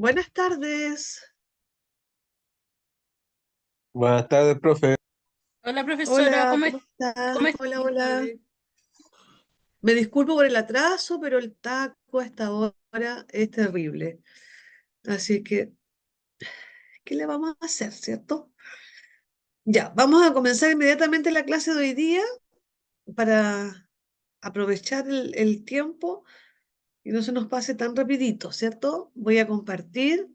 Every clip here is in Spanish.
Buenas tardes. Buenas tardes, profe. Hola profesora, Hola, ¿cómo cómo está? está? Hola, hola. Me disculpo por el atraso, pero el taco a esta hora es terrible. Así que, ¿qué le vamos a hacer, cierto? Ya, vamos a comenzar inmediatamente la clase de hoy día para aprovechar el tiempo y no se nos pase tan rapidito, ¿cierto? Voy a compartir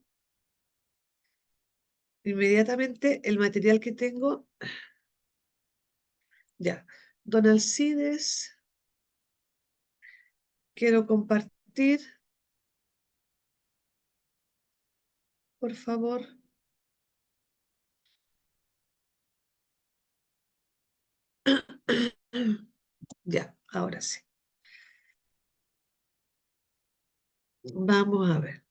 inmediatamente el material que tengo. Ya, Don Alcides, quiero compartir, por favor. Ya, ahora sí. Vamos a ver.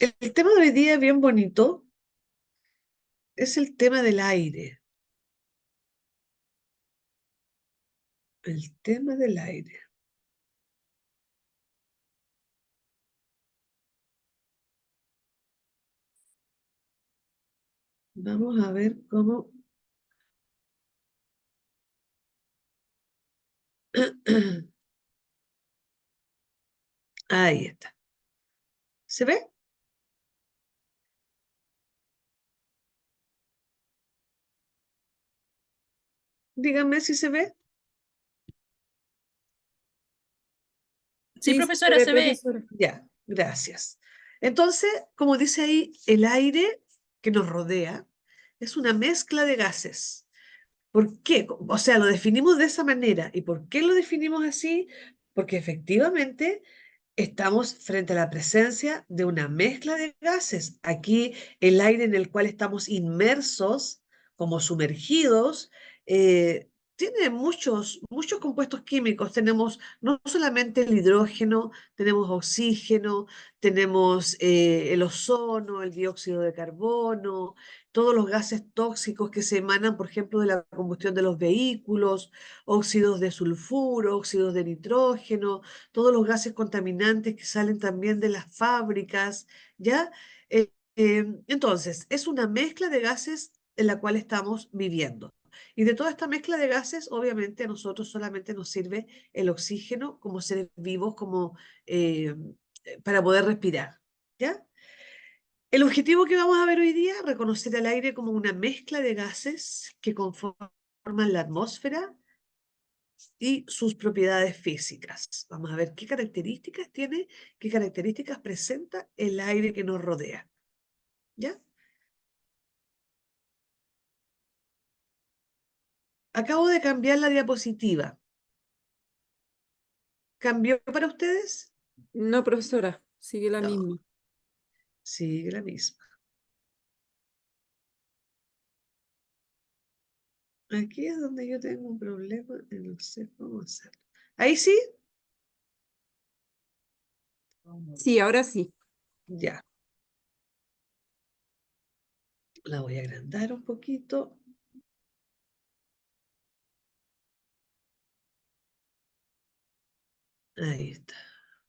El tema de hoy día es bien bonito. Es el tema del aire. El tema del aire. Vamos a ver cómo... Ahí está. ¿Se ve? Díganme si se ve. Sí, Sí, se profesora, ve, se ve. profesora. Ya, gracias. Entonces, como dice ahí, el aire que nos rodea es una mezcla de gases. ¿Por qué? O sea, lo definimos de esa manera. ¿Y por qué lo definimos así? Porque efectivamente estamos frente a la presencia de una mezcla de gases. Aquí el aire en el cual estamos inmersos, como sumergidos, tiene muchos compuestos químicos. Tenemos no solamente el hidrógeno, tenemos oxígeno, tenemos el ozono, el dióxido de carbono, todos los gases tóxicos que se emanan, por ejemplo, de la combustión de los vehículos, óxidos de sulfuro, óxidos de nitrógeno, todos los gases contaminantes que salen también de las fábricas, ¿ya? Entonces, es una mezcla de gases en la cual estamos viviendo. Y de toda esta mezcla de gases, obviamente a nosotros solamente nos sirve el oxígeno como seres vivos, como para poder respirar, ¿ya? El objetivo que vamos a ver hoy día, reconocer el aire como una mezcla de gases que conforman la atmósfera y sus propiedades físicas. Vamos a ver qué características tiene, qué características presenta el aire que nos rodea. ¿Ya? Acabo de cambiar la diapositiva. ¿Cambió para ustedes? No, profesora, sigue la No, misma. sigue la misma. Aquí es donde yo tengo un problema y no sé cómo hacerlo. ¿Ahí sí? Sí, ahora sí. Ya. La voy a agrandar un poquito. Ahí está.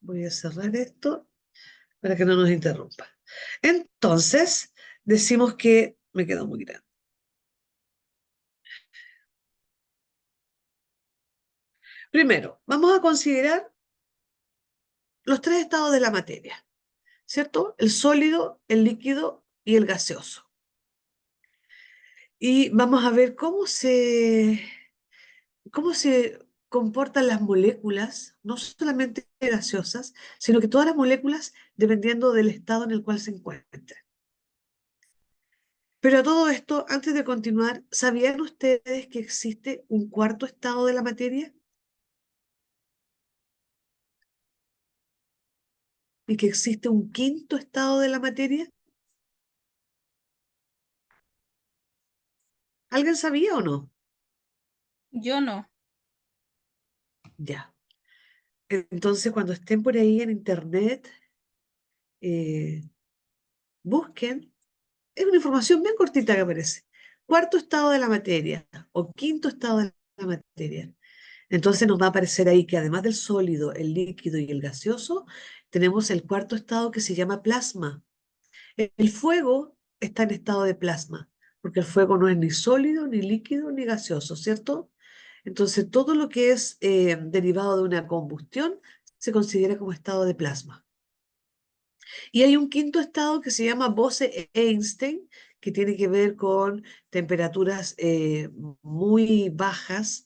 Voy a cerrar esto para que no nos interrumpa. Entonces, decimos que me quedó muy grande. Primero, vamos a considerar los tres estados de la materia, ¿cierto? El sólido, el líquido y el gaseoso. Y vamos a ver cómo se comportan las moléculas, no solamente gaseosas, sino que todas las moléculas dependiendo del estado en el cual se encuentran. Pero a todo esto, antes de continuar, ¿sabían ustedes que existe un cuarto estado de la materia? ¿Y que existe un quinto estado de la materia? ¿Alguien sabía o no? Yo no. Ya. Entonces, cuando estén por ahí en internet, eh, busquen. Es una información bien cortita que aparece. Cuarto estado de la materia o quinto estado de la materia. Entonces nos va a aparecer ahí que además del sólido, el líquido y el gaseoso, tenemos el cuarto estado que se llama plasma. El fuego está en estado de plasma, porque el fuego no es ni sólido, ni líquido, ni gaseoso, ¿cierto? Entonces todo lo que es derivado de una combustión se considera como estado de plasma. Y hay un quinto estado que se llama Bose-Einstein, que tiene que ver con temperaturas muy bajas.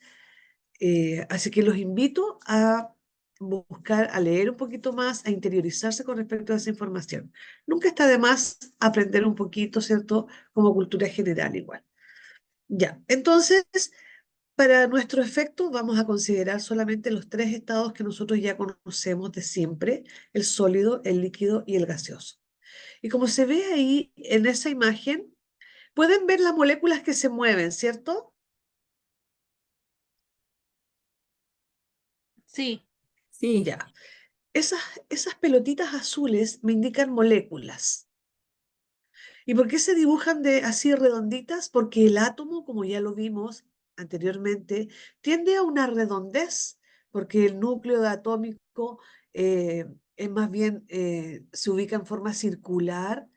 Así que los invito a buscar, a leer un poquito más, a interiorizarse con respecto a esa información. Nunca está de más aprender un poquito, ¿cierto? Como cultura general igual. Ya, entonces, para nuestro efecto vamos a considerar solamente los tres estados que nosotros ya conocemos de siempre, el sólido, el líquido y el gaseoso. Y como se ve ahí en esa imagen, pueden ver las moléculas que se mueven, ¿cierto? Sí, Sí, Ya. Esas, esas pelotitas azules me indican moléculas. ¿Y por qué se dibujan de así redonditas? Porque el átomo, como ya lo vimos anteriormente, tiende a una redondez, porque el núcleo atómico eh, es más bien, se ubica en forma circular,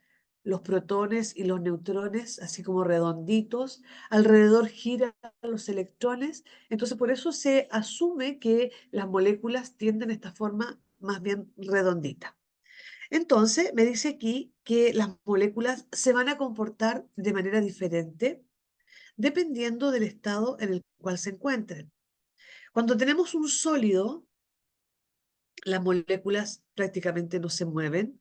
los protones y los neutrones, así como redonditos, alrededor giran los electrones, entonces por eso se asume que las moléculas tienden a esta forma más bien redondita. Entonces, me dice aquí que las moléculas se van a comportar de manera diferente dependiendo del estado en el cual se encuentren. Cuando tenemos un sólido, las moléculas prácticamente no se mueven.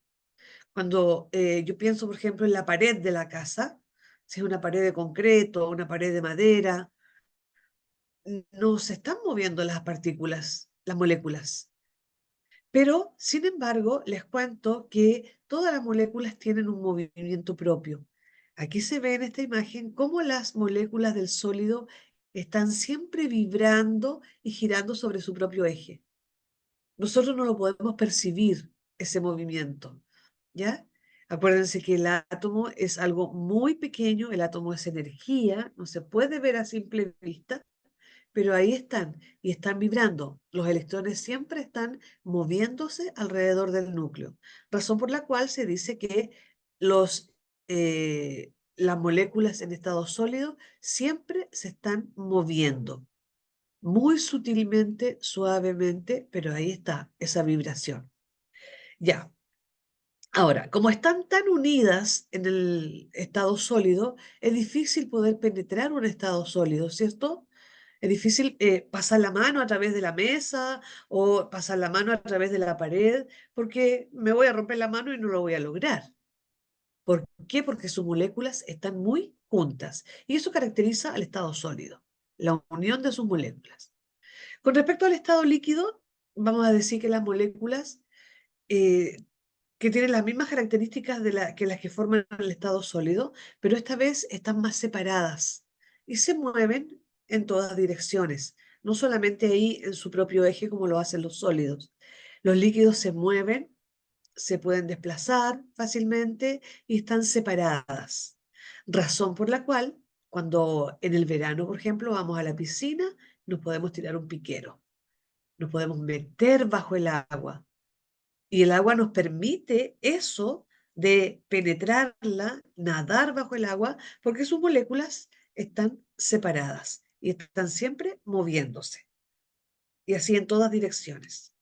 Cuando yo pienso, por ejemplo, en la pared de la casa, si es una pared de concreto o una pared de madera, no se están moviendo las partículas, las moléculas. Pero, sin embargo, les cuento que todas las moléculas tienen un movimiento propio. Aquí se ve en esta imagen cómo las moléculas del sólido están siempre vibrando y girando sobre su propio eje. Nosotros no lo podemos percibir, ese movimiento, ¿ya? Acuérdense que el átomo es algo muy pequeño, el átomo es energía, no se puede ver a simple vista, pero ahí están y están vibrando. Los electrones siempre están moviéndose alrededor del núcleo, razón por la cual se dice que las moléculas en estado sólido siempre se están moviendo, muy sutilmente, suavemente, pero ahí está esa vibración. Ya. Ahora, como están tan unidas en el estado sólido, es difícil poder penetrar un estado sólido, ¿cierto? Es difícil pasar la mano a través de la mesa o pasar la mano a través de la pared, porque me voy a romper la mano y no lo voy a lograr. ¿Por qué? Porque sus moléculas están muy juntas y eso caracteriza al estado sólido, la unión de sus moléculas. Con respecto al estado líquido, vamos a decir que las moléculas eh, que tienen las mismas características que las que forman el estado sólido, pero esta vez están más separadas y se mueven en todas direcciones, no solamente ahí en su propio eje como lo hacen los sólidos. Los líquidos se mueven, se pueden desplazar fácilmente y están separadas. Razón por la cual, cuando en el verano, por ejemplo, vamos a la piscina, nos podemos tirar un piquero, nos podemos meter bajo el agua y el agua nos permite eso de penetrarla, nadar bajo el agua, porque sus moléculas están separadas y están siempre moviéndose. Y así en todas direcciones.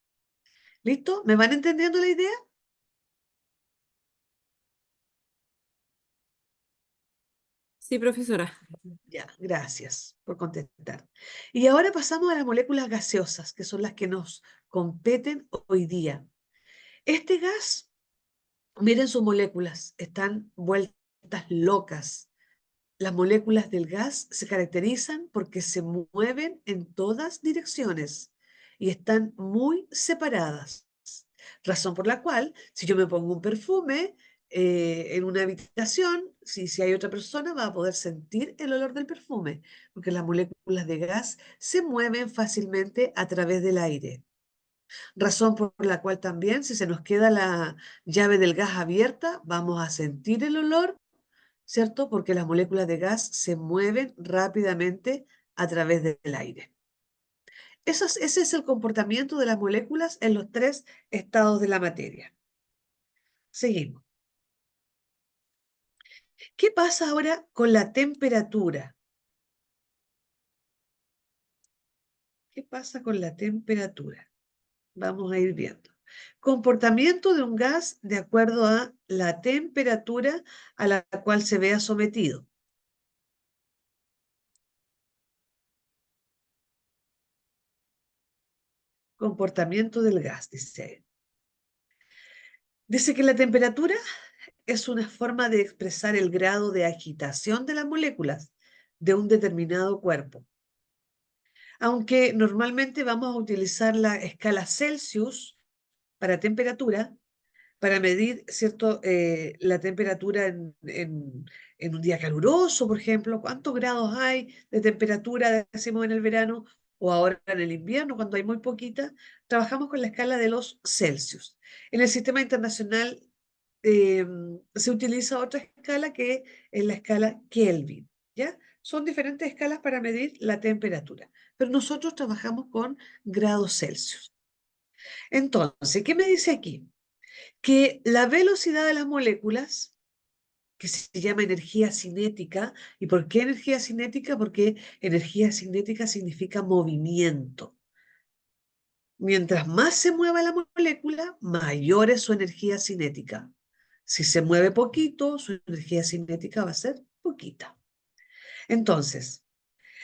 ¿Listo? ¿Me van entendiendo la idea? sí, profesora. Ya, gracias por contestar. Y ahora pasamos a las moléculas gaseosas, que son las que nos competen hoy día. Este gas, miren sus moléculas, están vueltas locas. Las moléculas del gas se caracterizan porque se mueven en todas direcciones y están muy separadas. Razón por la cual, si yo me pongo un perfume en una habitación, si hay otra persona va a poder sentir el olor del perfume, porque las moléculas de gas se mueven fácilmente a través del aire. Razón por la cual también, si se nos queda la llave del gas abierta, vamos a sentir el olor, ¿cierto? Porque las moléculas de gas se mueven rápidamente a través del aire. Ese es el comportamiento de las moléculas en los tres estados de la materia. Seguimos. ¿Qué pasa ahora con la temperatura? ¿Qué pasa con la temperatura? Vamos a ir viendo. Comportamiento de un gas de acuerdo a la temperatura a la cual se vea sometido. Comportamiento del gas, dice. Dice que la temperatura es una forma de expresar el grado de agitación de las moléculas de un determinado cuerpo. Aunque normalmente vamos a utilizar la escala Celsius para temperatura, para medir, ¿cierto? La temperatura en un día caluroso, por ejemplo, cuántos grados hay de temperatura, decimos en el verano, o ahora en el invierno, cuando hay muy poquita, trabajamos con la escala de los Celsius. En el sistema internacional eh, se utiliza otra escala que es la escala Kelvin, ¿ya? Son diferentes escalas para medir la temperatura, pero nosotros trabajamos con grados Celsius. Entonces, ¿qué me dice aquí? Que la velocidad de las moléculas, que se llama energía cinética, ¿y por qué energía cinética? Porque energía cinética significa movimiento. Mientras más se mueva la molécula, mayor es su energía cinética. Si se mueve poquito, su energía cinética va a ser poquita. Entonces,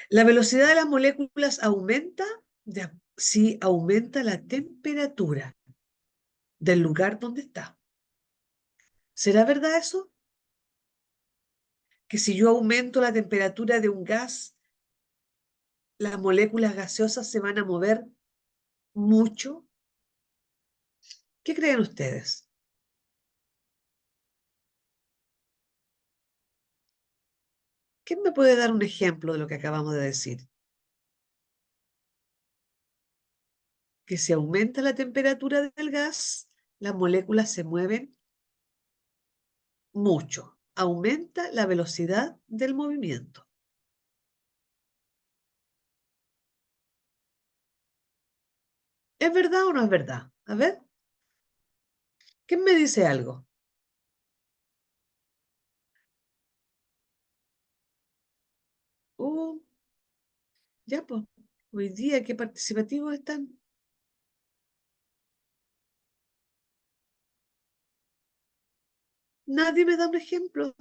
la velocidad de las moléculas aumenta si aumenta la temperatura del lugar donde está. ¿Será verdad eso? Que si yo aumento la temperatura de un gas, las moléculas gaseosas se van a mover mucho. ¿Qué creen ustedes? ¿Quién me puede dar un ejemplo de lo que acabamos de decir? Que si aumenta la temperatura del gas, las moléculas se mueven mucho. Aumenta la velocidad del movimiento. ¿Es verdad o no es verdad? A ver, ¿quién me dice algo? Uh, ya pues, hoy día qué participativos están. Nadie me da un ejemplo.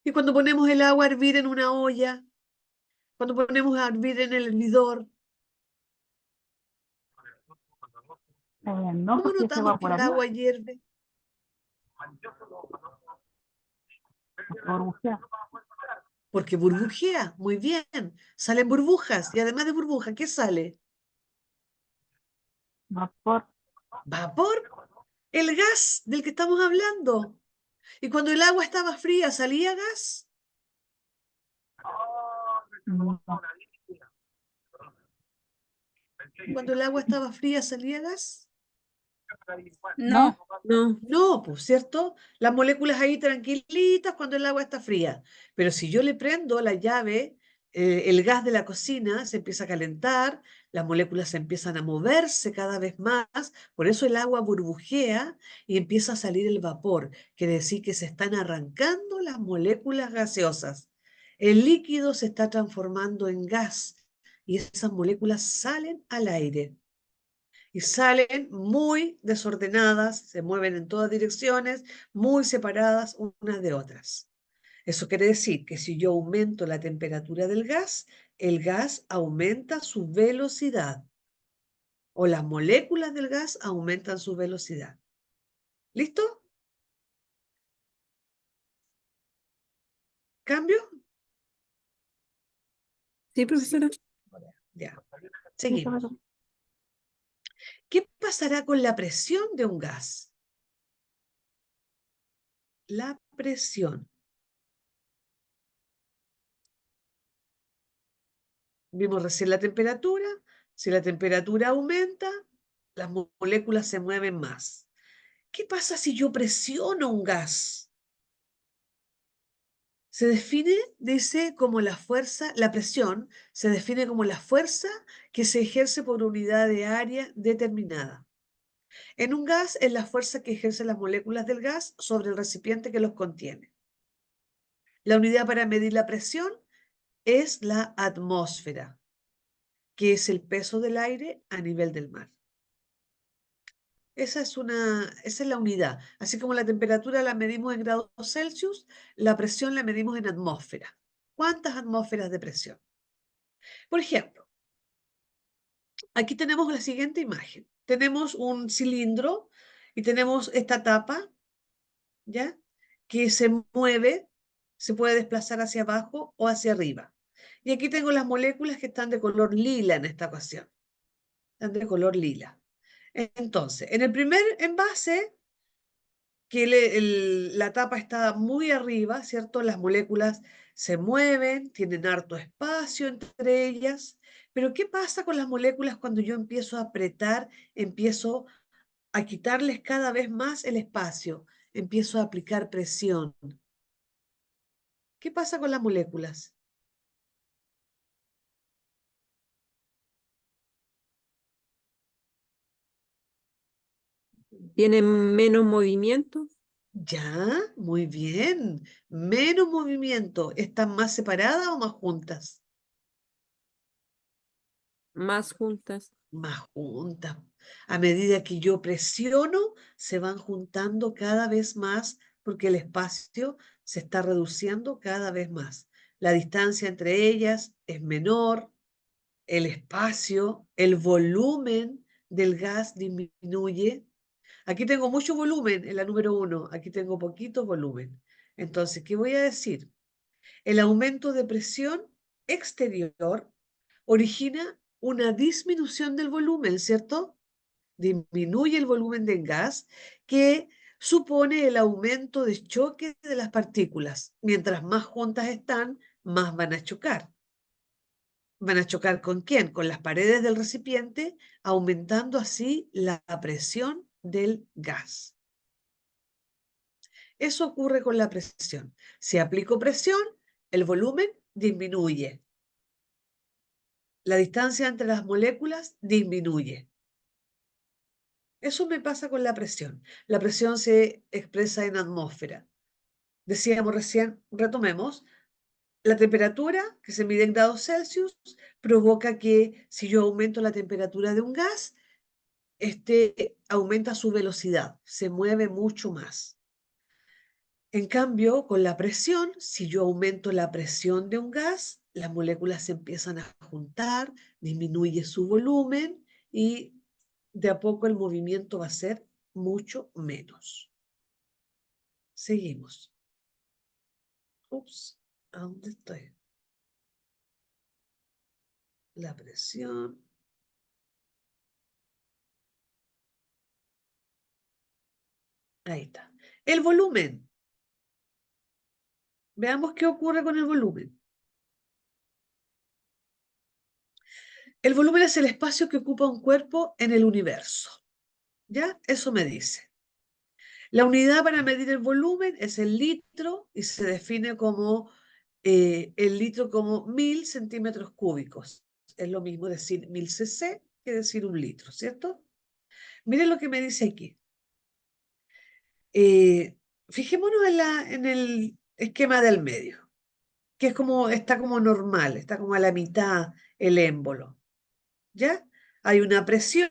Y cuando ponemos el agua a hervir en una olla, cuando ponemos a hervir en el hervidor, No, ¿cómo porque se notamos va que por el arriba, agua hierve? por buceo, Porque burbujea, muy bien. Salen burbujas y además de burbuja, ¿qué sale? vapor, Vapor, el gas del que estamos hablando. Y cuando el agua estaba fría, ¿salía gas? no, Cuando el agua estaba fría, ¿salía gas? No. No, No, pues, ¿cierto? Las moléculas ahí tranquilitas cuando el agua está fría. Pero si yo le prendo la llave, el gas de la cocina se empieza a calentar, las moléculas se empiezan a moverse cada vez más, por eso el agua burbujea y empieza a salir el vapor. Quiere decir que se están arrancando las moléculas gaseosas. El líquido se está transformando en gas y esas moléculas salen al aire y salen muy desordenadas, se mueven en todas direcciones, muy separadas unas de otras. Eso quiere decir que si yo aumento la temperatura del gas, el gas aumenta su velocidad o las moléculas del gas aumentan su velocidad. ¿Listo? ¿Cambio? sí, profesora. Ya. sí, Seguimos. ¿Qué pasará con la presión de un gas? La presión. Vimos recién la temperatura. Si la temperatura aumenta, las moléculas se mueven más. ¿Qué pasa si yo presiono un gas? Se define, dice, como la fuerza, la presión se define como la fuerza que se ejerce por unidad de área determinada. En un gas es la fuerza que ejercen las moléculas del gas sobre el recipiente que los contiene. La unidad para medir la presión es la atmósfera, que es el peso del aire a nivel del mar. Esa es la unidad. Así como la temperatura la medimos en grados Celsius, la presión la medimos en atmósfera. ¿Cuántas atmósferas de presión? Por ejemplo, aquí tenemos la siguiente imagen. Tenemos un cilindro y tenemos esta tapa, ¿ya? Que se mueve, se puede desplazar hacia abajo o hacia arriba. Y aquí tengo las moléculas que están de color lila en esta ocasión. Están de color lila. Entonces, en el primer envase, que la tapa está muy arriba, ¿cierto? Las moléculas se mueven, tienen harto espacio entre ellas. Pero ¿qué pasa con las moléculas cuando yo empiezo a apretar, empiezo a quitarles cada vez más el espacio, empiezo a aplicar presión? ¿Qué pasa con las moléculas? ¿Tienen menos movimiento? Ya, muy bien. Menos movimiento. ¿Están más separadas o más juntas? Más juntas. Más juntas. A medida que yo presiono, se van juntando cada vez más porque el espacio se está reduciendo cada vez más. La distancia entre ellas es menor, el espacio, el volumen del gas disminuye. Aquí tengo mucho volumen en la número 1, aquí tengo poquito volumen. Entonces, ¿qué voy a decir? El aumento de presión exterior origina una disminución del volumen, ¿cierto? Disminuye el volumen del gas que supone el aumento de choque de las partículas. Mientras más juntas están, más van a chocar. ¿Van a chocar con quién? Con las paredes del recipiente, aumentando así la presión del gas. Eso ocurre con la presión. Si aplico presión, el volumen disminuye. La distancia entre las moléculas disminuye. Eso me pasa con la presión. La presión se expresa en atmósfera. Decíamos recién, retomemos, la temperatura que se mide en grados Celsius provoca que si yo aumento la temperatura de un gas, este aumenta su velocidad, se mueve mucho más. En cambio, con la presión, si yo aumento la presión de un gas, las moléculas se empiezan a juntar, disminuye su volumen y de a poco el movimiento va a ser mucho menos. Seguimos. Ups, ¿a dónde estoy? La presión. Ahí está. El volumen. Veamos qué ocurre con el volumen. El volumen es el espacio que ocupa un cuerpo en el universo. ¿Ya? Eso me dice. La unidad para medir el volumen es el litro y se define como el litro como 1000 centímetros cúbicos. Es lo mismo decir 1000 cc que decir un litro, ¿cierto? Miren lo que me dice aquí. Fijémonos en el esquema del medio, que es como, está como normal, está como a la mitad el émbolo. ¿Ya? Hay una presión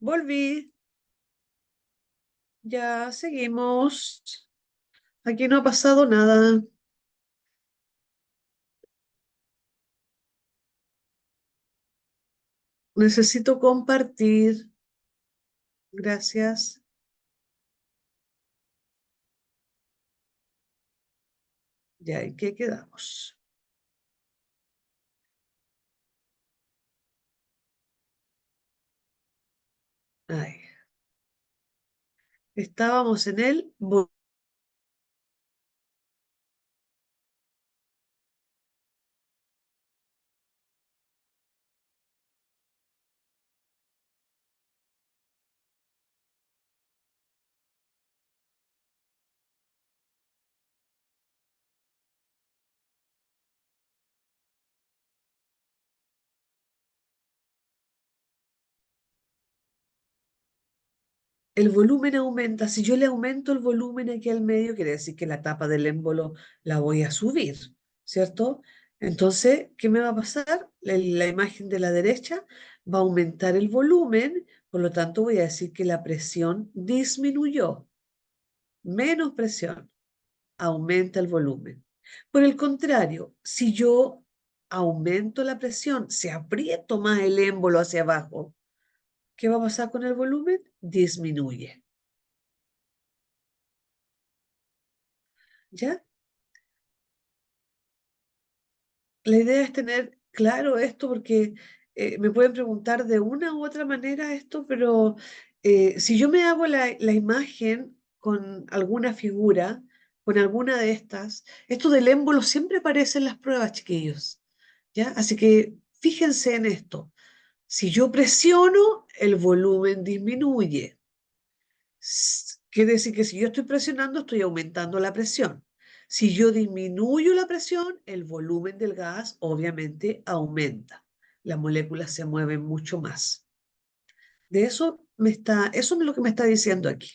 Volví. Ya seguimos. Aquí no ha pasado nada. Necesito compartir. Gracias. Ya, ¿en qué quedamos? Ay, estábamos en el el volumen aumenta. Si yo le aumento el volumen aquí al medio, quiere decir que la tapa del émbolo la voy a subir, ¿cierto? Entonces, ¿qué me va a pasar? La imagen de la derecha va a aumentar el volumen, por lo tanto voy a decir que la presión disminuyó. Menos presión, aumenta el volumen. Por el contrario, si yo aumento la presión, si aprieto más el émbolo hacia abajo, ¿qué va a pasar con el volumen? Disminuye. ¿Ya? La idea es tener claro esto porque me pueden preguntar de una u otra manera esto, pero si yo me hago la imagen con alguna figura, con alguna de estas, esto del émbolo siempre aparece en las pruebas, chiquillos. ¿Ya? Así que fíjense en esto. Si yo presiono, el volumen disminuye. Quiere decir que si yo estoy presionando, estoy aumentando la presión. Si yo disminuyo la presión, el volumen del gas obviamente aumenta. Las moléculas se mueven mucho más. De eso es lo que me está diciendo aquí.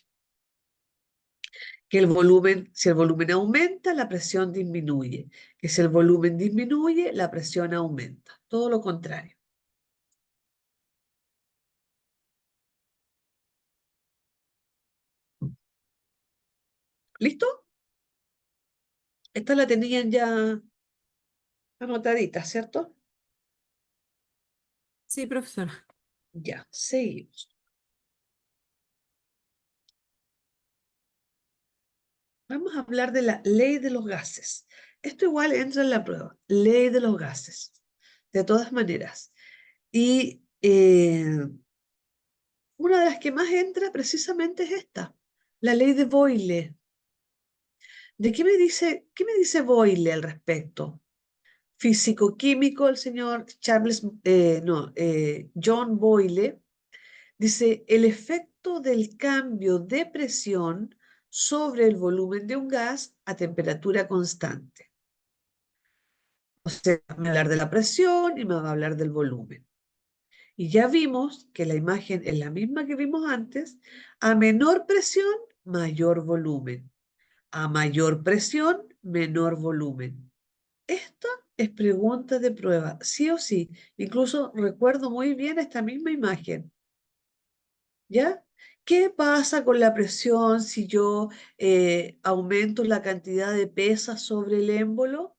Que el volumen, si el volumen aumenta, la presión disminuye. Que si el volumen disminuye, la presión aumenta. Todo lo contrario. ¿Listo? Esta la tenían ya anotadita, ¿cierto? Sí, profesora. Ya, seguimos. Vamos a hablar de la ley de los gases. Esto igual entra en la prueba. Ley de los gases. De todas maneras. Y una de las que más entra precisamente es esta. La ley de Boyle. ¿De qué me dice Boyle al respecto? Físico-químico, el señor John Boyle, dice, el efecto del cambio de presión sobre el volumen de un gas a temperatura constante. O sea, me va a hablar de la presión y me va a hablar del volumen. Y ya vimos que la imagen es la misma que vimos antes. A menor presión, mayor volumen. A mayor presión, menor volumen. Esta es pregunta de prueba, sí o sí. Incluso recuerdo muy bien esta misma imagen. ¿Ya? ¿Qué pasa con la presión si yo aumento la cantidad de pesas sobre el émbolo?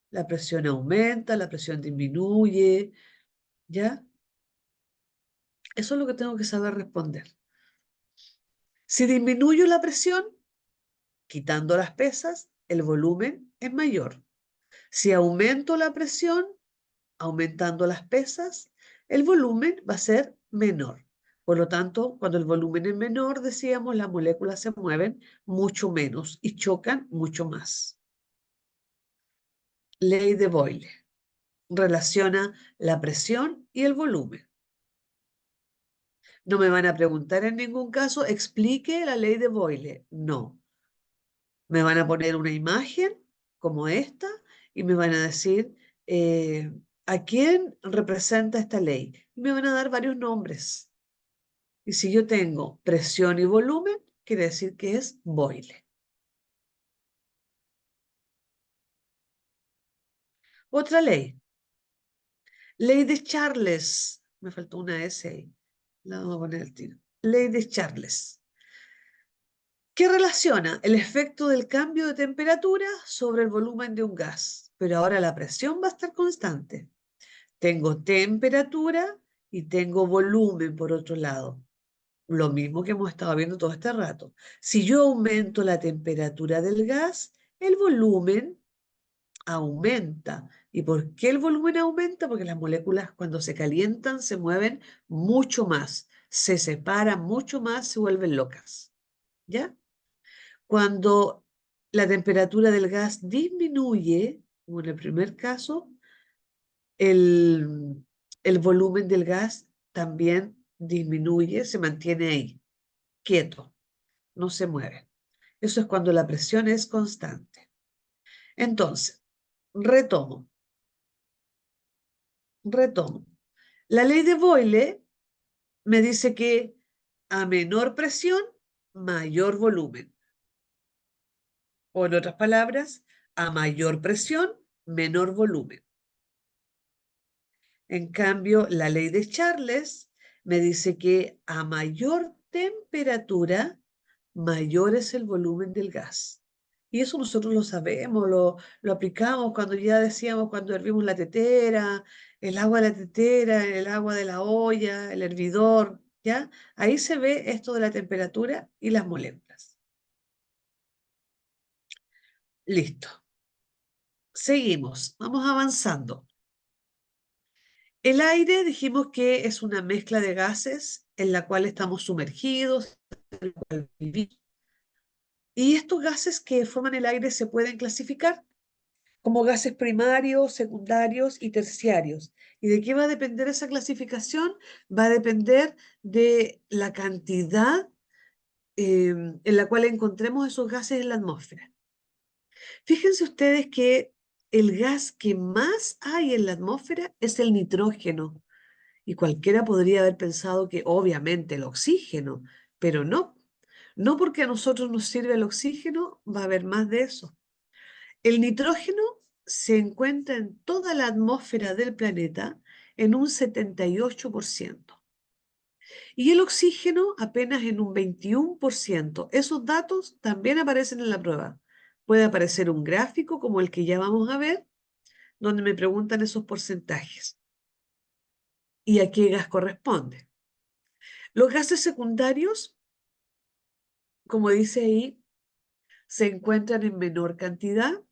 La presión aumenta, la presión disminuye, ¿ya? Eso es lo que tengo que saber responder. Si disminuyo la presión, quitando las pesas, el volumen es mayor. Si aumento la presión, aumentando las pesas, el volumen va a ser menor. Por lo tanto, cuando el volumen es menor, decíamos, las moléculas se mueven mucho menos y chocan mucho más. Ley de Boyle relaciona la presión y el volumen. No me van a preguntar en ningún caso, explique la ley de Boyle. No. Me van a poner una imagen como esta y me van a decir a quién representa esta ley. Me van a dar varios nombres. Y si yo tengo presión y volumen, quiere decir que es Boyle. Otra ley. Ley de Charles. Me faltó una S ahí. La vamos a poner al tiro. Ley de Charles. ¿Qué relaciona el efecto del cambio de temperatura sobre el volumen de un gas? Pero ahora la presión va a estar constante. Tengo temperatura y tengo volumen por otro lado. Lo mismo que hemos estado viendo todo este rato. Si yo aumento la temperatura del gas, el volumen aumenta. ¿Y por qué el volumen aumenta? Porque las moléculas cuando se calientan se mueven mucho más, se separan mucho más, se vuelven locas. ¿Ya? Cuando la temperatura del gas disminuye, como en el primer caso, el volumen del gas también disminuye, se mantiene ahí, quieto, no se mueve. Eso es cuando la presión es constante. Entonces, retomo. La ley de Boyle me dice que a menor presión, mayor volumen. O en otras palabras, a mayor presión, menor volumen. En cambio, la ley de Charles me dice que a mayor temperatura, mayor es el volumen del gas. Y eso nosotros lo sabemos, lo aplicamos cuando ya decíamos, cuando hervimos la tetera, el agua de la tetera, el agua de la olla, el hervidor, ¿ya? Ahí se ve esto de la temperatura y las moléculas. Listo. Seguimos, vamos avanzando. El aire dijimos que es una mezcla de gases en la cual estamos sumergidos, en la cual vivimos. Y estos gases que forman el aire se pueden clasificar como gases primarios, secundarios y terciarios. ¿Y de qué va a depender esa clasificación? Va a depender de la cantidad en la cual encontremos esos gases en la atmósfera. Fíjense ustedes que el gas que más hay en la atmósfera es el nitrógeno. Y cualquiera podría haber pensado que obviamente el oxígeno, pero no. No porque a nosotros nos sirve el oxígeno, va a haber más de eso. El nitrógeno se encuentra en toda la atmósfera del planeta en un 78% y el oxígeno apenas en un 21%. Esos datos también aparecen en la prueba. Puede aparecer un gráfico como el que ya vamos a ver, donde me preguntan esos porcentajes y a qué gas corresponde. Los gases secundarios, como dice ahí, se encuentran en menor cantidad.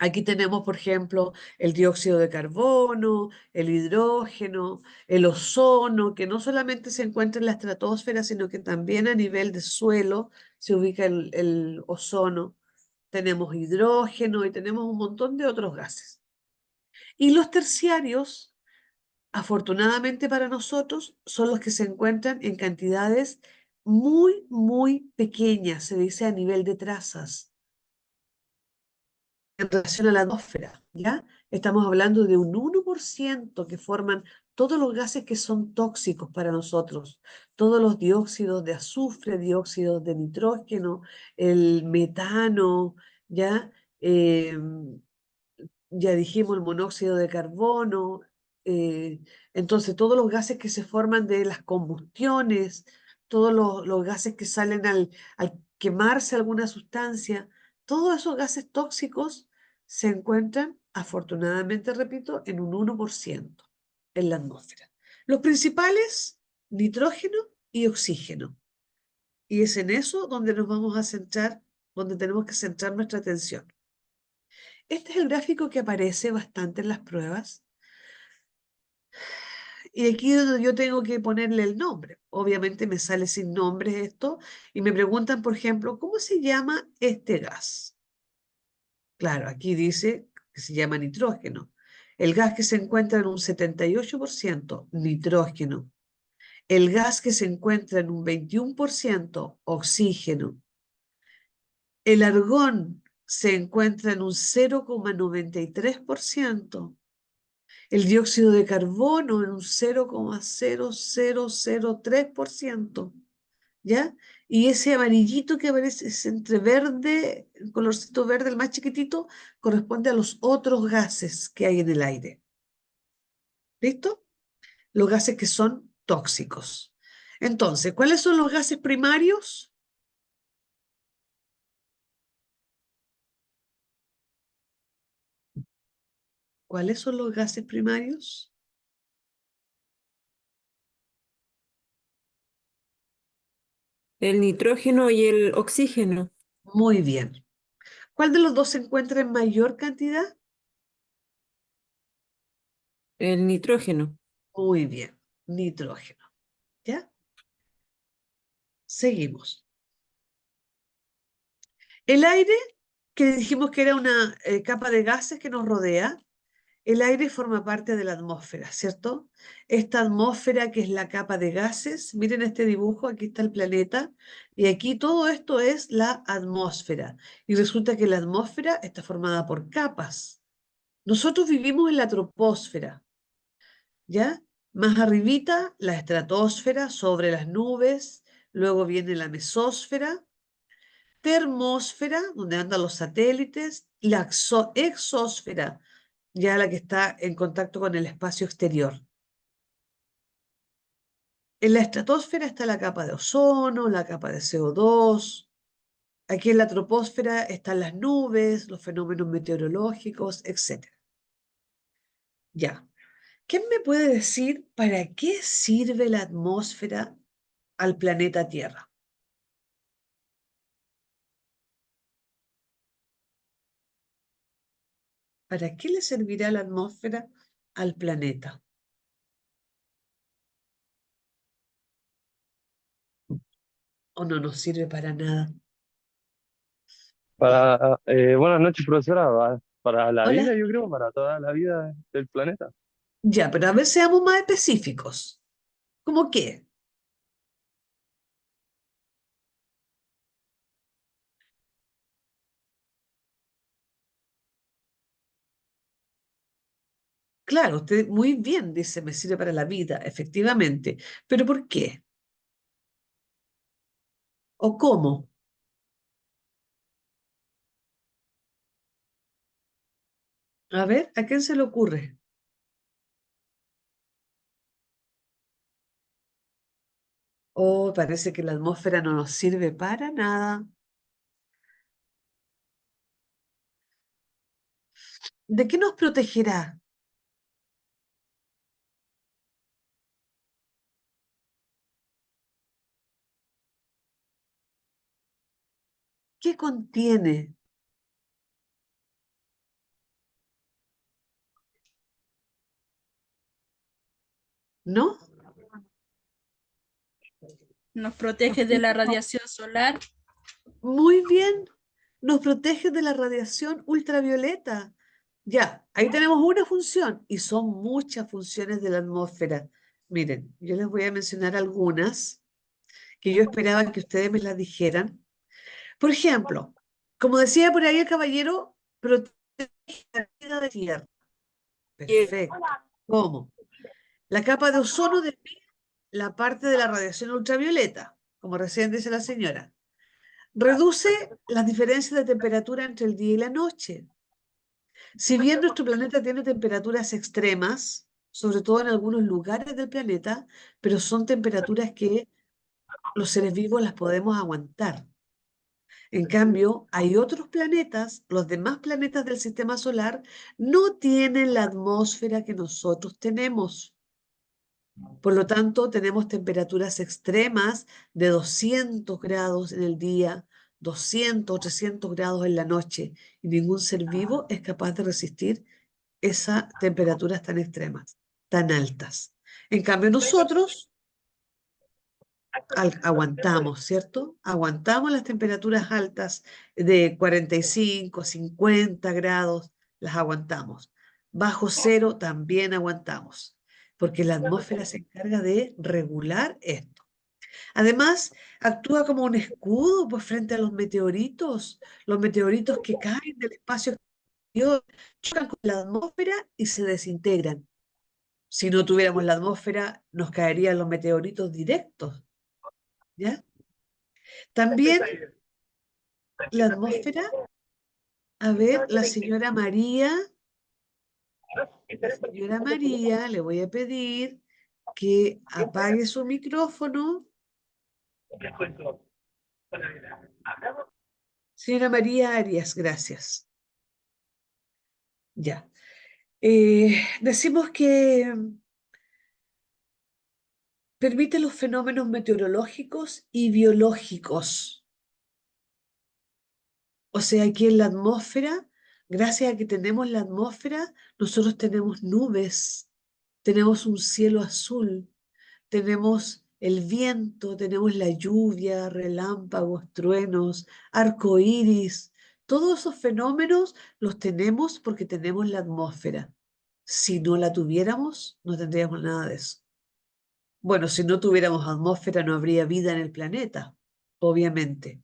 Aquí tenemos, por ejemplo, el dióxido de carbono, el hidrógeno, el ozono, que no solamente se encuentra en la estratosfera, sino que también a nivel de suelo se ubica el ozono. Tenemos hidrógeno y tenemos un montón de otros gases. Y los terciarios, afortunadamente para nosotros, son los que se encuentran en cantidades muy, muy pequeñas, se dice a nivel de trazas en relación a la atmósfera, ¿ya? Estamos hablando de un 1% que forman todos los gases que son tóxicos para nosotros, todos los dióxidos de azufre, dióxidos de nitrógeno, el metano, ¿ya? Ya dijimos el monóxido de carbono, eh, entonces todos los gases que se forman de las combustiones, todos los gases que salen al quemarse alguna sustancia, todos esos gases tóxicos se encuentran, afortunadamente, repito, en un 1% en la atmósfera. Los principales, nitrógeno y oxígeno. Y es en eso donde nos vamos a centrar, donde tenemos que centrar nuestra atención. Este es el gráfico que aparece bastante en las pruebas. Y aquí es donde yo tengo que ponerle el nombre. Obviamente me sale sin nombre esto y me preguntan, por ejemplo, ¿cómo se llama este gas? Claro, aquí dice que se llama nitrógeno. El gas que se encuentra en un 78%, nitrógeno. El gas que se encuentra en un 21%, oxígeno. El argón se encuentra en un 0,93%. El dióxido de carbono en un 0,0003%, ¿ya? Y ese amarillito que aparece es entre verde, el colorcito verde, el más chiquitito, corresponde a los otros gases que hay en el aire. ¿Listo? los gases que son tóxicos. Entonces, ¿cuáles son los gases primarios? ¿Cuáles son los gases primarios? El nitrógeno y el oxígeno. Muy bien. ¿Cuál de los dos se encuentra en mayor cantidad? El nitrógeno. Muy bien, nitrógeno. ¿Ya? Seguimos. El aire, que dijimos que era una capa de gases que nos rodea, el aire forma parte de la atmósfera, ¿cierto? Esta atmósfera que es la capa de gases, miren este dibujo, aquí está el planeta, y aquí todo esto es la atmósfera. Y resulta que la atmósfera está formada por capas. Nosotros vivimos en la troposfera, ¿ya? Más arribita, la estratosfera, sobre las nubes, luego viene la mesósfera, termósfera, donde andan los satélites, y la exósfera, ya la que está en contacto con el espacio exterior. En la estratosfera está la capa de ozono, la capa de CO2. Aquí en la troposfera están las nubes, los fenómenos meteorológicos, etc. Ya. ¿Quién me puede decir para qué sirve la atmósfera al planeta Tierra? ¿Para qué le servirá la atmósfera al planeta? ¿O no nos sirve para nada? Buenas noches, profesora. Para la Hola. vida, yo creo, para toda la vida del planeta. Ya, pero a ver, seamos más específicos. ¿Cómo qué? Claro, usted muy bien dice, me sirve para la vida, efectivamente. ¿Pero por qué? ¿O cómo? A ver, ¿a quién se le ocurre? Oh, parece que la atmósfera no nos sirve para nada. ¿De qué nos protegerá? ¿Qué contiene? ¿No? Nos protege de la radiación solar. Muy bien, nos protege de la radiación ultravioleta. Ya, ahí tenemos una función y son muchas funciones de la atmósfera. Miren, yo les voy a mencionar algunas que yo esperaba que ustedes me las dijeran. Por ejemplo, como decía por ahí el caballero, protege la vida de tierra. Perfecto. ¿Cómo? La capa de ozono desvía la parte de la radiación ultravioleta, como recién dice la señora. Reduce las diferencias de temperatura entre el día y la noche. Si bien nuestro planeta tiene temperaturas extremas, sobre todo en algunos lugares del planeta, pero son temperaturas que los seres vivos las podemos aguantar. En cambio, hay otros planetas, los demás planetas del sistema solar, no tienen la atmósfera que nosotros tenemos. Por lo tanto, tenemos temperaturas extremas de 200 grados en el día, 200 o 300 grados en la noche, y ningún ser vivo es capaz de resistir esas temperaturas tan extremas, tan altas. En cambio, nosotros aguantamos, ¿cierto? Aguantamos las temperaturas altas de 45, 50 grados, las aguantamos. Bajo cero también aguantamos, porque la atmósfera se encarga de regular esto. Además, actúa como un escudo pues, frente a los meteoritos que caen del espacio exterior, chocan con la atmósfera y se desintegran. Si no tuviéramos la atmósfera, nos caerían los meteoritos directos, ¿ya? También la atmósfera, a ver, la señora María, le voy a pedir que apague su micrófono. Señora María Arias, gracias. Ya. Decimos que permite los fenómenos meteorológicos y biológicos. O sea, aquí en la atmósfera, gracias a que tenemos la atmósfera, nosotros tenemos nubes, tenemos un cielo azul, tenemos el viento, tenemos la lluvia, relámpagos, truenos, arco iris. Todos esos fenómenos los tenemos porque tenemos la atmósfera. Si no la tuviéramos, no tendríamos nada de eso. Bueno, si no tuviéramos atmósfera, no habría vida en el planeta, obviamente.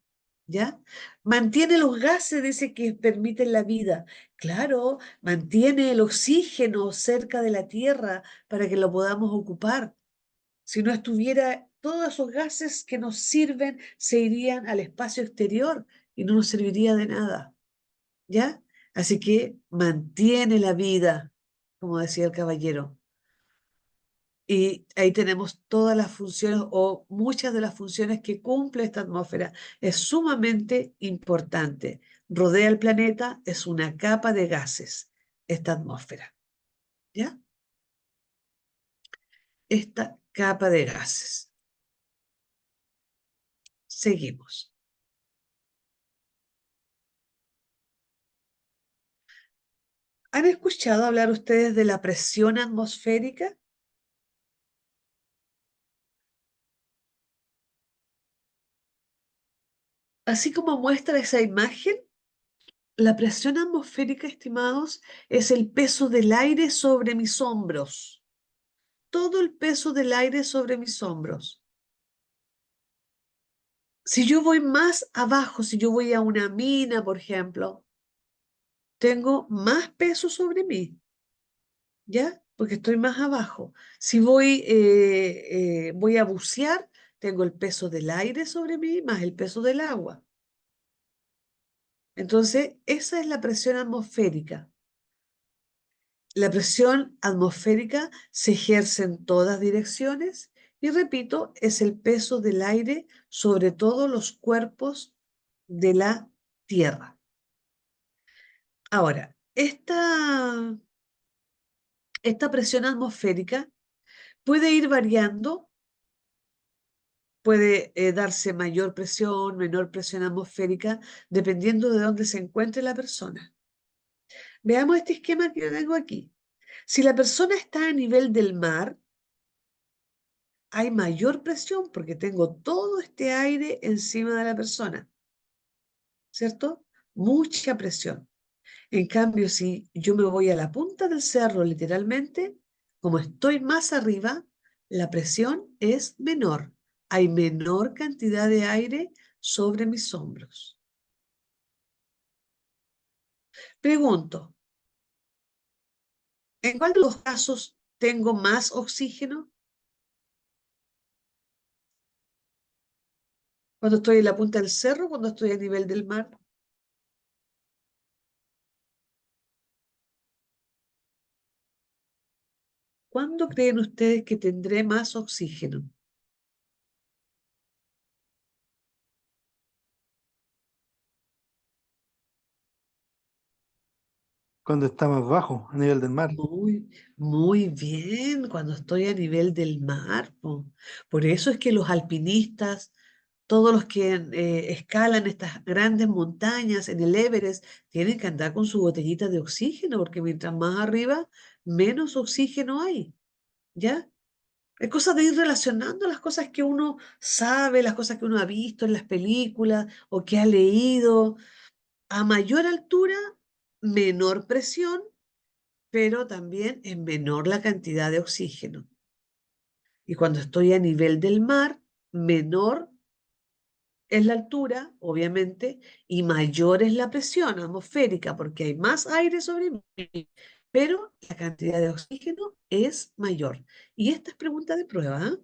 ¿Ya? Mantiene los gases, dice que permiten la vida. Claro, mantiene el oxígeno cerca de la Tierra para que lo podamos ocupar. Si no estuviera, todos esos gases que nos sirven se irían al espacio exterior y no nos serviría de nada. ¿Ya? Así que mantiene la vida, como decía el caballero. Y ahí tenemos todas las funciones o muchas de las funciones que cumple esta atmósfera. Es sumamente importante. Rodea el planeta, es una capa de gases, esta atmósfera. ¿Ya? Esta capa de gases. Seguimos. ¿Han escuchado hablar ustedes de la presión atmosférica? Así como muestra esa imagen, la presión atmosférica, estimados, es el peso del aire sobre mis hombros. Todo el peso del aire sobre mis hombros. Si yo voy más abajo, si yo voy a una mina, por ejemplo, tengo más peso sobre mí, ¿ya? Porque estoy más abajo. Si voy a bucear, tengo el peso del aire sobre mí más el peso del agua. Entonces, esa es la presión atmosférica. La presión atmosférica se ejerce en todas direcciones y, repito, es el peso del aire sobre todos los cuerpos de la Tierra. Ahora, esta presión atmosférica puede ir variando, puede darse mayor presión, menor presión atmosférica, dependiendo de dónde se encuentre la persona. Veamos este esquema que yo tengo aquí. Si la persona está a nivel del mar, hay mayor presión porque tengo todo este aire encima de la persona, ¿cierto? Mucha presión. En cambio, si yo me voy a la punta del cerro, literalmente, como estoy más arriba, la presión es menor. Hay menor cantidad de aire sobre mis hombros. Pregunto, ¿en cuál de los casos tengo más oxígeno? ¿Cuando estoy en la punta del cerro o cuando estoy a nivel del mar? ¿Cuándo creen ustedes que tendré más oxígeno? Cuando está más bajo, a nivel del mar. Muy bien, cuando estoy a nivel del mar, po. Por eso es que los alpinistas, todos los que escalan estas grandes montañas en el Everest, tienen que andar con su botellita de oxígeno, porque mientras más arriba, menos oxígeno hay, ¿ya? Es cosa de ir relacionando las cosas que uno sabe, las cosas que uno ha visto en las películas o que ha leído. A mayor altura, menor presión, pero también es menor la cantidad de oxígeno. Y cuando estoy a nivel del mar, menor es la altura, obviamente, y mayor es la presión atmosférica, porque hay más aire sobre mí, pero la cantidad de oxígeno es mayor. Y esta es pregunta de prueba, ¿eh?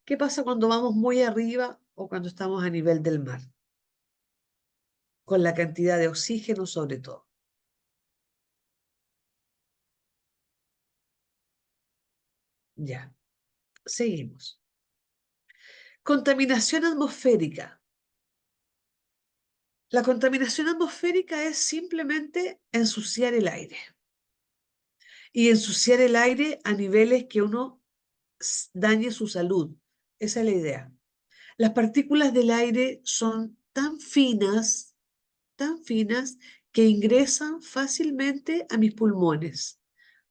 ¿Qué pasa cuando vamos muy arriba o cuando estamos a nivel del mar? Con la cantidad de oxígeno sobre todo. Ya, seguimos. Contaminación atmosférica. La contaminación atmosférica es simplemente ensuciar el aire. Y ensuciar el aire a niveles que uno dañe su salud. Esa es la idea. Las partículas del aire son tan finas, que ingresan fácilmente a mis pulmones.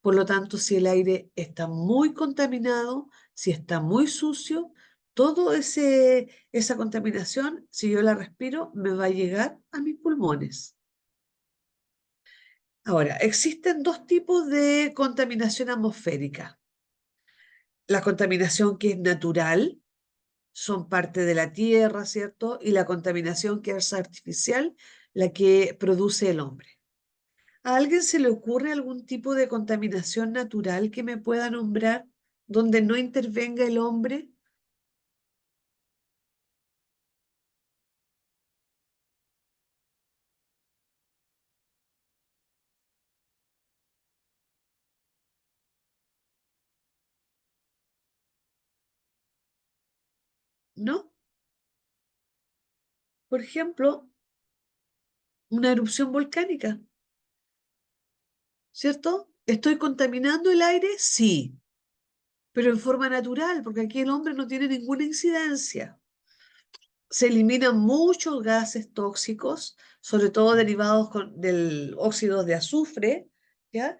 Por lo tanto, si el aire está muy contaminado, si está muy sucio, esa contaminación, si yo la respiro, me va a llegar a mis pulmones. Ahora, existen dos tipos de contaminación atmosférica. La contaminación que es natural, son parte de la tierra, ¿cierto? Y la contaminación que es artificial, la que produce el hombre. ¿A alguien se le ocurre algún tipo de contaminación natural que me pueda nombrar donde no intervenga el hombre? ¿No? Por ejemplo, una erupción volcánica, ¿cierto? ¿Estoy contaminando el aire? Sí, pero en forma natural, porque aquí el hombre no tiene ninguna incidencia. Se eliminan muchos gases tóxicos, sobre todo derivados del óxido de azufre, ¿ya?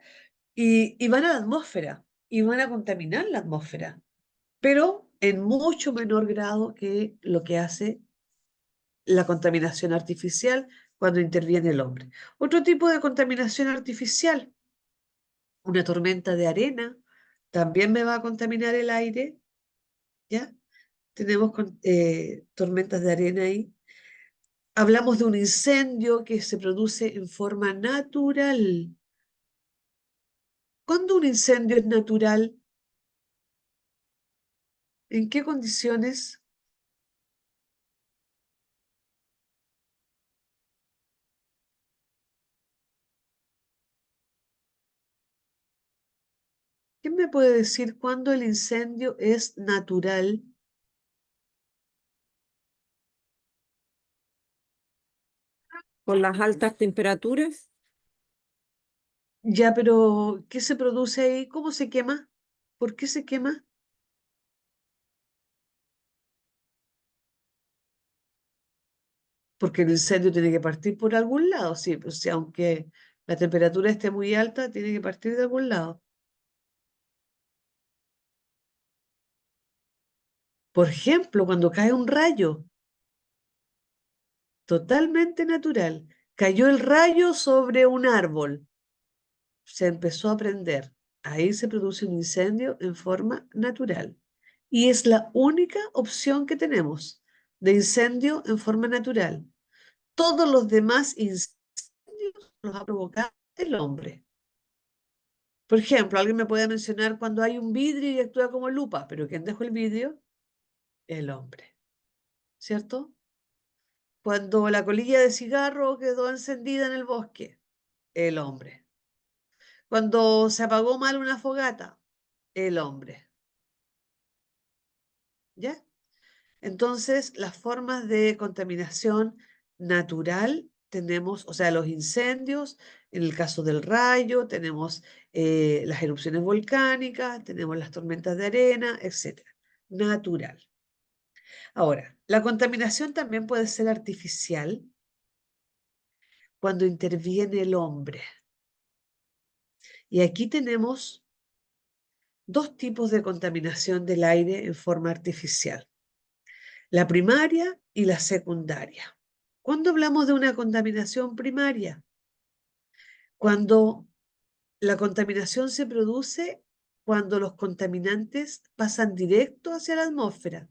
Y van a la atmósfera y van a contaminar la atmósfera, pero en mucho menor grado que lo que hace la contaminación artificial cuando interviene el hombre. Otro tipo de contaminación artificial, una tormenta de arena, también me va a contaminar el aire, ¿ya? Tenemos tormentas de arena ahí. Hablamos de un incendio que se produce en forma natural. ¿Cuándo un incendio es natural? ¿En qué condiciones? ¿Quién me puede decir cuándo el incendio es natural? Con las altas temperaturas, Ya, pero ¿qué se produce ahí? ¿Cómo se quema? ¿Por qué se quema? Porque el incendio tiene que partir por algún lado, sí, pues, sí, aunque la temperatura esté muy alta, tiene que partir de algún lado. Por ejemplo, cuando cae un rayo, totalmente natural. Cayó el rayo sobre un árbol, se empezó a prender. Ahí se produce un incendio en forma natural. Y es la única opción que tenemos de incendio en forma natural. Todos los demás incendios los ha provocado el hombre. Por ejemplo, alguien me puede mencionar cuando hay un vidrio y actúa como lupa, pero ¿quién dejó el vidrio? El hombre, ¿cierto? Cuando la colilla de cigarro quedó encendida en el bosque, el hombre. Cuando se apagó mal una fogata, el hombre. ¿Ya? Entonces, las formas de contaminación natural tenemos, o sea, los incendios, en el caso del rayo, tenemos las erupciones volcánicas, tenemos las tormentas de arena, etcétera. Natural. Ahora, la contaminación también puede ser artificial cuando interviene el hombre. Y aquí tenemos dos tipos de contaminación del aire en forma artificial: la primaria y la secundaria. ¿Cuándo hablamos de una contaminación primaria? Cuando la contaminación se produce cuando los contaminantes pasan directo hacia la atmósfera,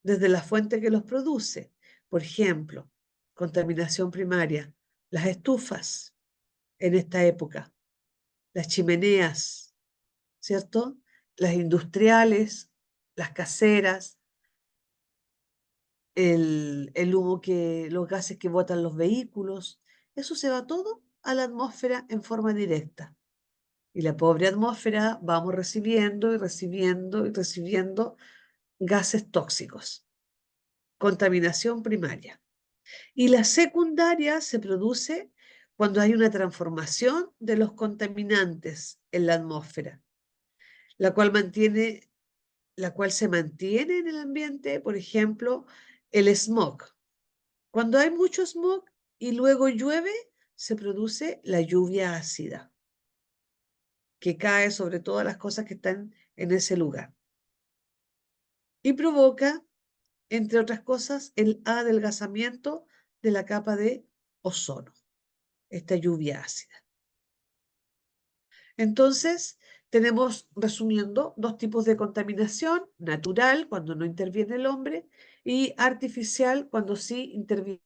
desde la fuente que los produce. Por ejemplo, contaminación primaria, las estufas en esta época, las chimeneas, ¿cierto? Las industriales, las caseras, el humo los gases que botan los vehículos, eso se va todo a la atmósfera en forma directa. Y la pobre atmósfera vamos recibiendo y recibiendo y recibiendo gases tóxicos. Contaminación primaria. Y la secundaria se produce cuando hay una transformación de los contaminantes en la atmósfera, la cual se mantiene en el ambiente, por ejemplo, el smog. Cuando hay mucho smog y luego llueve, se produce la lluvia ácida, que cae sobre todas las cosas que están en ese lugar. Y provoca, entre otras cosas, el adelgazamiento de la capa de ozono, esta lluvia ácida. Entonces, tenemos, resumiendo, dos tipos de contaminación: natural, cuando no interviene el hombre, y artificial, cuando sí interviene.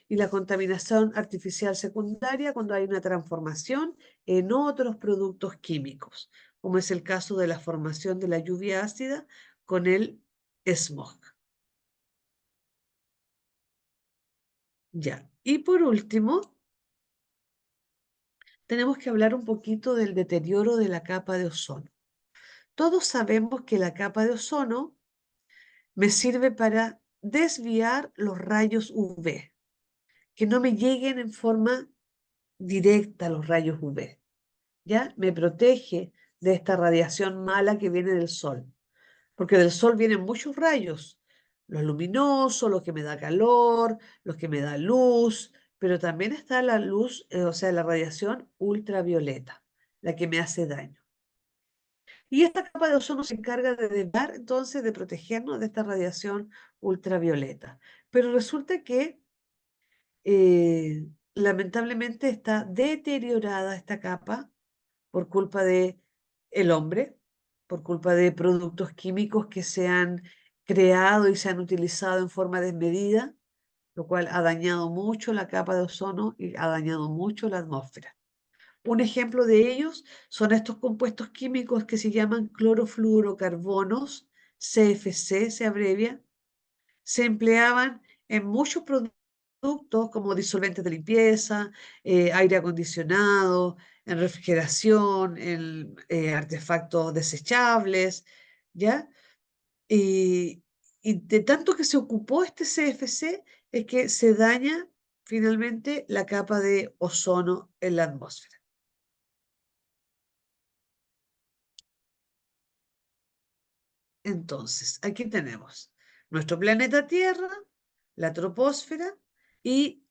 Y la contaminación artificial secundaria, cuando hay una transformación en otros productos químicos, como es el caso de la formación de la lluvia ácida con el smog. Ya. Y por último, tenemos que hablar un poquito del deterioro de la capa de ozono. Todos sabemos que la capa de ozono me sirve para desviar los rayos UV, que no me lleguen en forma directa los rayos UV. ¿Ya? Me protege de esta radiación mala que viene del sol, porque del sol vienen muchos rayos, los luminosos, los que me da calor, los que me da luz, pero también está la luz, o sea, la radiación ultravioleta, la que me hace daño. Y esta capa de ozono se encarga de desviar, entonces, de protegernos de esta radiación ultravioleta. Pero resulta que lamentablemente está deteriorada esta capa por culpa de el hombre, por culpa de productos químicos que se han creado y se han utilizado en forma desmedida, lo cual ha dañado mucho la capa de ozono y ha dañado mucho la atmósfera. Un ejemplo de ellos son estos compuestos químicos que se llaman clorofluorocarbonos, CFC se abrevia. Se empleaban en muchos productos como disolventes de limpieza, aire acondicionado, en refrigeración, en artefactos desechables, ¿ya? Y, y de tanto que se ocupó este CFC es que se daña finalmente la capa de ozono en la atmósfera. Entonces, aquí tenemos nuestro planeta Tierra, la troposfera, y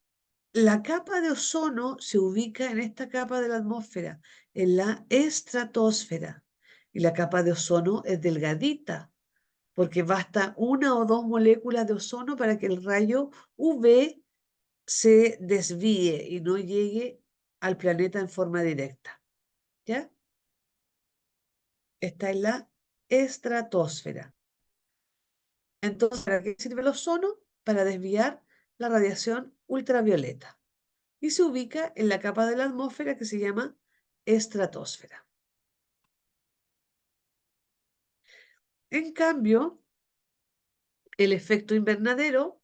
la capa de ozono se ubica en esta capa de la atmósfera, en la estratosfera. Y la capa de ozono es delgadita, porque basta una o dos moléculas de ozono para que el rayo UV se desvíe y no llegue al planeta en forma directa. ¿Ya? Está en la estratosfera. Entonces, ¿para qué sirve el ozono? Para desviar la radiación ultravioleta. Y se ubica en la capa de la atmósfera que se llama estratosfera. En cambio, el efecto invernadero,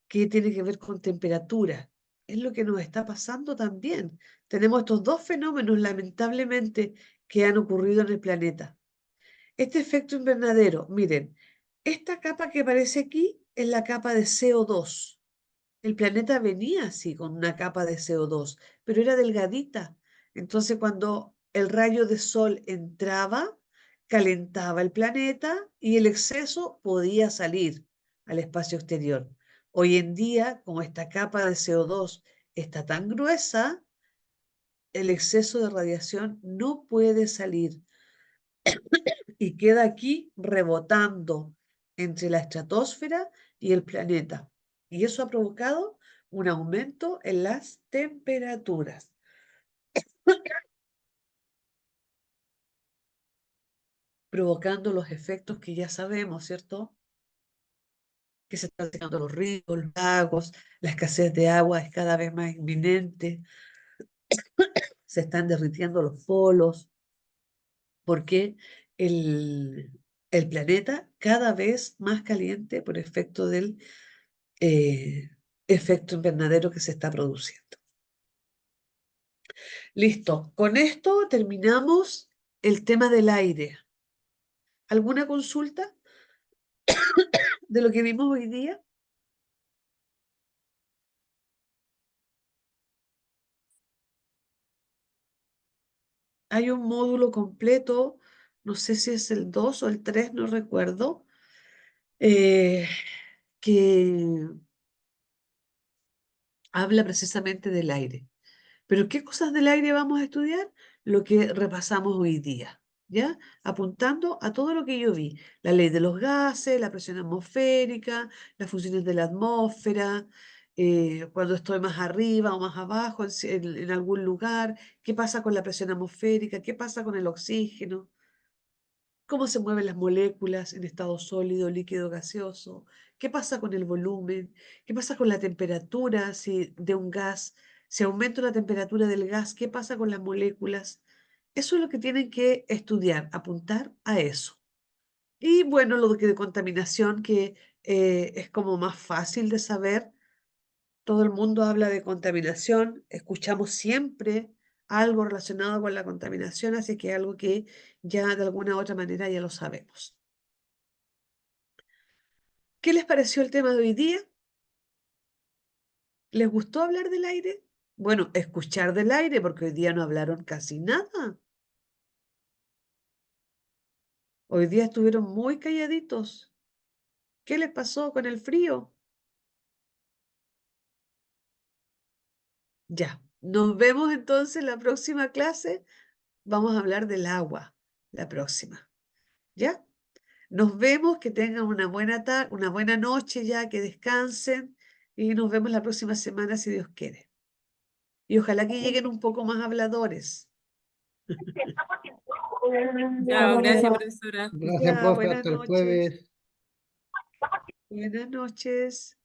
que tiene que ver con temperatura, es lo que nos está pasando también. Tenemos estos dos fenómenos, lamentablemente, que han ocurrido en el planeta. Este efecto invernadero, miren, esta capa que aparece aquí es la capa de CO2. El planeta venía así, con una capa de CO2, pero era delgadita. Entonces, cuando el rayo de sol entraba, calentaba el planeta y el exceso podía salir al espacio exterior. Hoy en día, como esta capa de CO2 está tan gruesa, el exceso de radiación no puede salir y queda aquí rebotando entre la estratosfera y el planeta. Y eso ha provocado un aumento en las temperaturas. Provocando los efectos que ya sabemos, ¿cierto? Que se están secando los ríos, los lagos, la escasez de agua es cada vez más inminente, se están derritiendo los polos, porque el planeta cada vez más caliente por efecto del eh, efecto invernadero que se está produciendo. Listo, con esto terminamos el tema del aire. ¿Alguna consulta de lo que vimos hoy día? Hay un módulo completo, no sé si es el 2 o el 3, no recuerdo, eh, que habla precisamente del aire. Pero ¿qué cosas del aire vamos a estudiar? Lo que repasamos hoy día, ¿ya? Apuntando a todo lo que yo vi. La ley de los gases, la presión atmosférica, las funciones de la atmósfera, cuando estoy más arriba o más abajo en algún lugar, qué pasa con la presión atmosférica, qué pasa con el oxígeno, cómo se mueven las moléculas en estado sólido, líquido, gaseoso, qué pasa con el volumen, qué pasa con la temperatura de un gas, si aumento la temperatura del gas, qué pasa con las moléculas. Eso es lo que tienen que estudiar, apuntar a eso. Y bueno, lo de contaminación, que es como más fácil de saber. Todo el mundo habla de contaminación, escuchamos siempre algo relacionado con la contaminación, así que es algo que ya de alguna u otra manera ya lo sabemos. ¿Qué les pareció el tema de hoy día? ¿Les gustó hablar del aire? Bueno, escuchar del aire, porque hoy día no hablaron casi nada. Hoy día estuvieron muy calladitos. ¿Qué les pasó con el frío? Ya, nos vemos entonces en la próxima clase. Vamos a hablar del agua, la próxima. ¿Ya? Nos vemos, que tengan una buena tarde, una buena noche ya, que descansen y nos vemos la próxima semana si Dios quiere. Y ojalá que lleguen un poco más habladores. Chao, gracias, profesora. Gracias, Ya, profe. buenas Hasta el noches. jueves. Buenas noches.